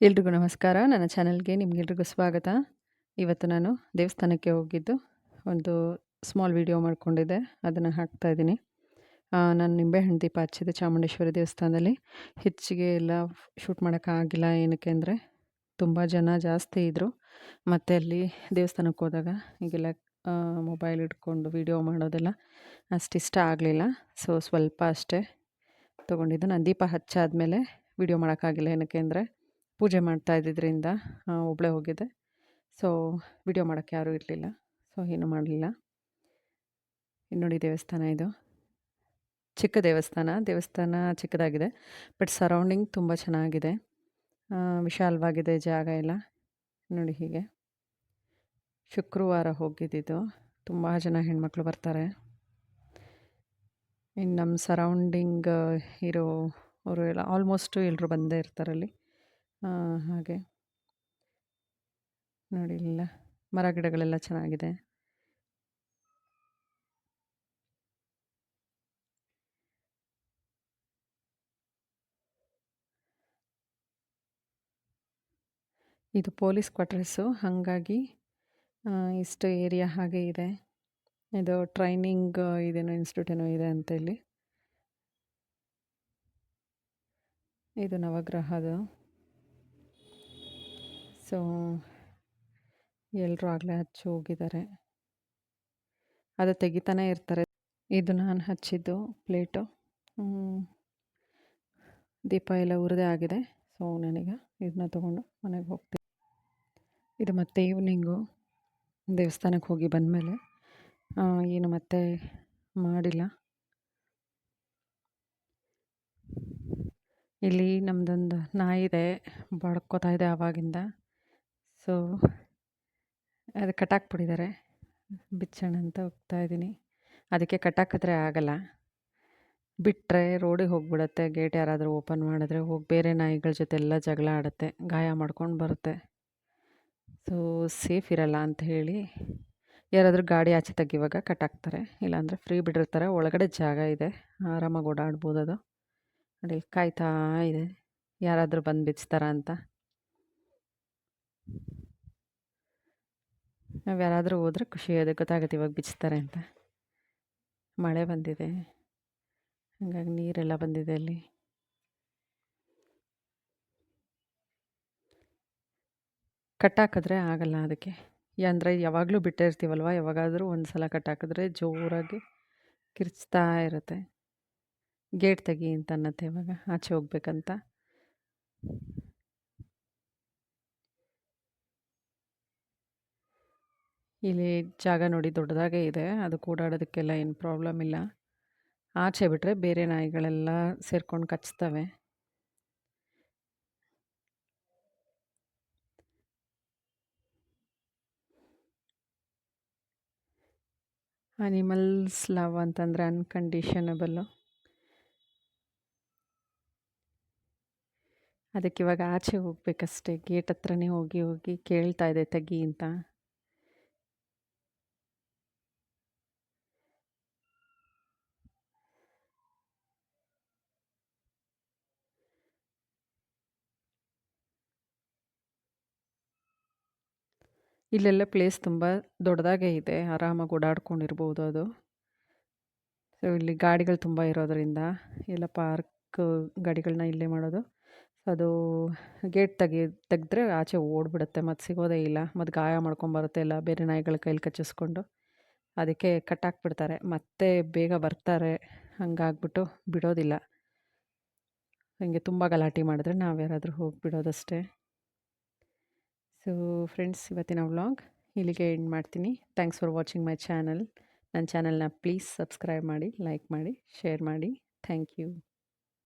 ಎಲ್ರಿಗೂ ನಮಸ್ಕಾರ. ನನ್ನ ಚಾನಲ್‌ಗೆ ನಿಮ್ಗೆಲ್ರಿಗೂ ಸ್ವಾಗತ. ಇವತ್ತು ನಾನು ದೇವಸ್ಥಾನಕ್ಕೆ ಹೋಗಿದ್ದು ಒಂದು ಸ್ಮಾಲ್ ವಿಡಿಯೋ ಮಾಡ್ಕೊಂಡಿದ್ದೆ. ಅದನ್ನು ಹಾಕ್ತಾ ಇದ್ದೀನಿ. ನಾನು ನಿಂಬೆಹಣ್ಣು ದೀಪ ಹಚ್ಚಿದ್ದೆ ಚಾಮುಂಡೇಶ್ವರಿ ದೇವಸ್ಥಾನದಲ್ಲಿ. ಹೆಚ್ಚಿಗೆ ಎಲ್ಲ ಶೂಟ್ ಮಾಡೋಕ್ಕಾಗಿಲ್ಲ. ಏನಕ್ಕೆ ಅಂದರೆ ತುಂಬ ಜನ ಜಾಸ್ತಿ ಇದ್ದರು. ಮತ್ತು ಅಲ್ಲಿ ದೇವಸ್ಥಾನಕ್ಕೆ ಹೋದಾಗ ಹೀಗೆಲ್ಲ ಮೊಬೈಲ್ ಹಿಡ್ಕೊಂಡು ವಿಡಿಯೋ ಮಾಡೋದೆಲ್ಲ ಅಷ್ಟಿಷ್ಟ ಆಗಲಿಲ್ಲ. ಸೊ ಸ್ವಲ್ಪ ಅಷ್ಟೇ ತೊಗೊಂಡಿದ್ದು. ನಾನು ದೀಪ ಹಚ್ಚಾದ್ಮೇಲೆ ವಿಡಿಯೋ ಮಾಡೋಕ್ಕಾಗಿಲ್ಲ. ಏನಕ್ಕೆ ಅಂದರೆ ಪೂಜೆ ಮಾಡ್ತಾ ಇದ್ದಿದ್ದರಿಂದ ಒಬ್ಬಳೇ ಹೋಗಿದ್ದೆ. ಸೊ ವಿಡಿಯೋ ಮಾಡೋಕ್ಕೆ ಯಾರೂ ಇರಲಿಲ್ಲ. ಸೊ ಏನೂ ಮಾಡಲಿಲ್ಲ. ಇದು ನೋಡಿ ದೇವಸ್ಥಾನ ಇದು. ಚಿಕ್ಕ ದೇವಸ್ಥಾನ ಚಿಕ್ಕದಾಗಿದೆ. ಬಟ್ ಸರೌಂಡಿಂಗ್ ತುಂಬ ಚೆನ್ನಾಗಿದೆ. ವಿಶಾಲವಾಗಿದೆ ಜಾಗ ಎಲ್ಲ. ನೋಡಿ ಹೀಗೆ. ಶುಕ್ರವಾರ ಹೋಗಿದ್ದಿದ್ದು. ತುಂಬ ಜನ ಹೆಣ್ಮಕ್ಳು ಬರ್ತಾರೆ. ಇನ್ನು ನಮ್ಮ ಸರೌಂಡಿಂಗ್ ಇರೋರು ಎಲ್ಲ ಆಲ್ಮೋಸ್ಟು ಎಲ್ಲರೂ ಬಂದೇ ಇರ್ತಾರಲ್ಲಿ. ಹಾಗೆ ನೋಡಿ ಇಲ್ಲ ಮರ ಗಿಡಗಳೆಲ್ಲ ಚೆನ್ನಾಗಿದೆ. ಇದು ಪೊಲೀಸ್ ಕ್ವಾರ್ಟರ್ಸು. ಹಾಗಾಗಿ ಇಷ್ಟು ಏರಿಯಾ ಹಾಗೆ ಇದೆ. ಇದು ಟ್ರೈನಿಂಗ್ ಇದೇನೋ ಇನ್ಸ್ಟಿಟ್ಯೂಟ್ ಏನೋ ಇದೆ ಅಂತ ಇಲ್ಲಿ. ಇದು ನವಗ್ರಹದು. ಸೊ ಎಲ್ಲರೂ ಆಗಲೇ ಹಚ್ಚಿ ಹೋಗಿದ್ದಾರೆ. ಅದು ತೆಗಿತಾನೇ ಇರ್ತಾರೆ. ಇದು ನಾನು ಹಚ್ಚಿದ್ದು ಪ್ಲೇಟು. ದೀಪ ಎಲ್ಲ ಉರಿದೇ ಆಗಿದೆ. ಸೊ ನಾನೀಗ ಇದನ್ನ ತೊಗೊಂಡು ಮನೆಗೆ ಹೋಗ್ತೀನಿ. ಇದು ಮತ್ತೆ ಈವ್ನಿಂಗು ದೇವಸ್ಥಾನಕ್ಕೆ ಹೋಗಿ ಬಂದಮೇಲೆ ಏನು ಮತ್ತೆ ಮಾಡಿಲ್ಲ. ಇಲ್ಲಿ ನಮ್ಮದೊಂದು ನಾಯಿ ಇದೆ, ಬಡ್ಕೋತಾ ಇದೆ ಆವಾಗಿಂದ. ಸೊ ಅದು ಕಟ್ಟಾಕ್ಬಿಟ್ಟಿದ್ದಾರೆ. ಬಿಚ್ಚೋಣ ಅಂತ ಹೋಗ್ತಾ ಇದ್ದೀನಿ. ಅದಕ್ಕೆ ಕಟ್ಟಾಕಿದ್ರೆ ಆಗಲ್ಲ. ಬಿಟ್ಟರೆ ರೋಡಿಗೆ ಹೋಗಿಬಿಡತ್ತೆ. ಗೇಟ್ ಯಾರಾದರೂ ಓಪನ್ ಮಾಡಿದ್ರೆ ಹೋಗಿ ಬೇರೆ ನಾಯಿಗಳ ಜೊತೆ ಎಲ್ಲ ಜಗಳ ಆಡುತ್ತೆ, ಗಾಯ ಮಾಡ್ಕೊಂಡು ಬರುತ್ತೆ. ಸೊ ಸೇಫ್ ಇರಲ್ಲ ಅಂತ ಹೇಳಿ ಯಾರಾದರೂ ಗಾಡಿ ಆಚೆ ತೆಗಿವಾಗ ಕಟ್ಟಾಕ್ತಾರೆ. ಇಲ್ಲಾಂದರೆ ಫ್ರೀ ಬಿಟ್ಟಿರ್ತಾರೆ. ಒಳಗಡೆ ಜಾಗ ಇದೆ, ಆರಾಮಾಗಿ ಓಡಾಡ್ಬೋದು ಅದು. ನೋಡಿ ಕಾಯ್ತಾ ಇದೆ ಯಾರಾದರೂ ಬಂದು ಬಿಚ್ತಾರ ಅಂತ. ನಾವು ಯಾರಾದರೂ ಹೋದರೆ ಖುಷಿ ಇದೆ, ಗೊತ್ತಾಗುತ್ತೆ ಇವಾಗ ಬಿಚ್ತಾರೆ ಅಂತ. ಮಳೆ ಬಂದಿದೆ, ಹಾಗಾಗಿ ನೀರೆಲ್ಲ ಬಂದಿದೆ ಅಲ್ಲಿ. ಕಟ್ಟಾಕಿದ್ರೆ ಆಗಲ್ಲ ಅದಕ್ಕೆ. ಅಂದರೆ ಯಾವಾಗಲೂ ಬಿಟ್ಟೇ ಇರ್ತೀವಲ್ವ, ಯಾವಾಗಾದರೂ ಒಂದು ಸಲ ಕಟ್ಟಾಕಿದ್ರೆ ಜೋರಾಗಿ ಕಿರ್ಚ್ತಾ ಇರುತ್ತೆ. ಗೇಟ್ ತೆಗಿ ಅಂತ ಅನ್ನತ್ತೆ ಇವಾಗ ಆಚೆ ಹೋಗ್ಬೇಕಂತ. ಇಲ್ಲಿ ಜಾಗ ನೋಡಿ ದೊಡ್ಡದಾಗೇ ಇದೆ. ಅದು ಓಡಾಡೋದಕ್ಕೆಲ್ಲ ಏನು ಪ್ರಾಬ್ಲಮ್ ಇಲ್ಲ. ಆಚೆ ಬಿಟ್ಟರೆ ಬೇರೆ ನಾಯಿಗಳೆಲ್ಲ ಸೇರ್ಕೊಂಡು ಕಚ್ತವೆ. ಅನಿಮಲ್ಸ್ ಲವ್ ಅಂತಂದರೆ ಅನ್ಕಂಡೀಷನಬಲ್ಲು. ಅದಕ್ಕೆ ಇವಾಗ ಆಚೆ ಹೋಗ್ಬೇಕಷ್ಟೇ. ಗೇಟ್ ಹತ್ರನೇ ಹೋಗಿ ಹೋಗಿ ಕೇಳ್ತಾ ಇದೆ ತೆಗಿ ಅಂತ. ಇಲ್ಲೆಲ್ಲ ಪ್ಲೇಸ್ ತುಂಬ ದೊಡ್ಡದಾಗೇ ಇದೆ, ಆರಾಮಾಗಿ ಓಡಾಡ್ಕೊಂಡಿರ್ಬೋದು ಅದು. ಸೊ ಇಲ್ಲಿ ಗಾಡಿಗಳು ತುಂಬ ಇರೋದರಿಂದ ಎಲ್ಲ ಪಾರ್ಕ್ ಗಾಡಿಗಳನ್ನ ಇಲ್ಲೇ ಮಾಡೋದು. ಅದು ಗೇಟ್ ತೆಗೆದ್ರೆ ಆಚೆ ಓಡಿಬಿಡುತ್ತೆ, ಮತ್ತು ಸಿಗೋದೇ ಇಲ್ಲ. ಮತ್ತು ಗಾಯ ಮಾಡ್ಕೊಂಬರುತ್ತೆ ಎಲ್ಲ ಬೇರೆ ನಾಯಿಗಳ ಕೈಲಿ ಕಚ್ಚಿಸ್ಕೊಂಡು. ಅದಕ್ಕೆ ಕಟ್ಟಾಕ್ಬಿಡ್ತಾರೆ, ಮತ್ತೆ ಬೇಗ ಬರ್ತಾರೆ. ಹಂಗಾಗ್ಬಿಟ್ಟು ಬಿಡೋದಿಲ್ಲ. ಹಾಗೆ ತುಂಬ ಗಲಾಟೆ ಮಾಡಿದ್ರೆ ನಾವು ಯಾರಾದರೂ ಹೋಗಿ ಬಿಡೋದಷ್ಟೇ. ಸೊ ಫ್ರೆಂಡ್ಸ್, ಇವತ್ತಿನ ವ್ಲಾಗ್ ಇಲ್ಲಿಗೆ ಎಂಡ್ ಮಾಡ್ತೀನಿ. Thanks for watching my channel. ನನ್ನ ಚಾನಲ್ನ ಪ್ಲೀಸ್ ಸಬ್ಸ್ಕ್ರೈಬ್ ಮಾಡಿ, ಲೈಕ್ ಮಾಡಿ, ಶೇರ್ ಮಾಡಿ. Thank you.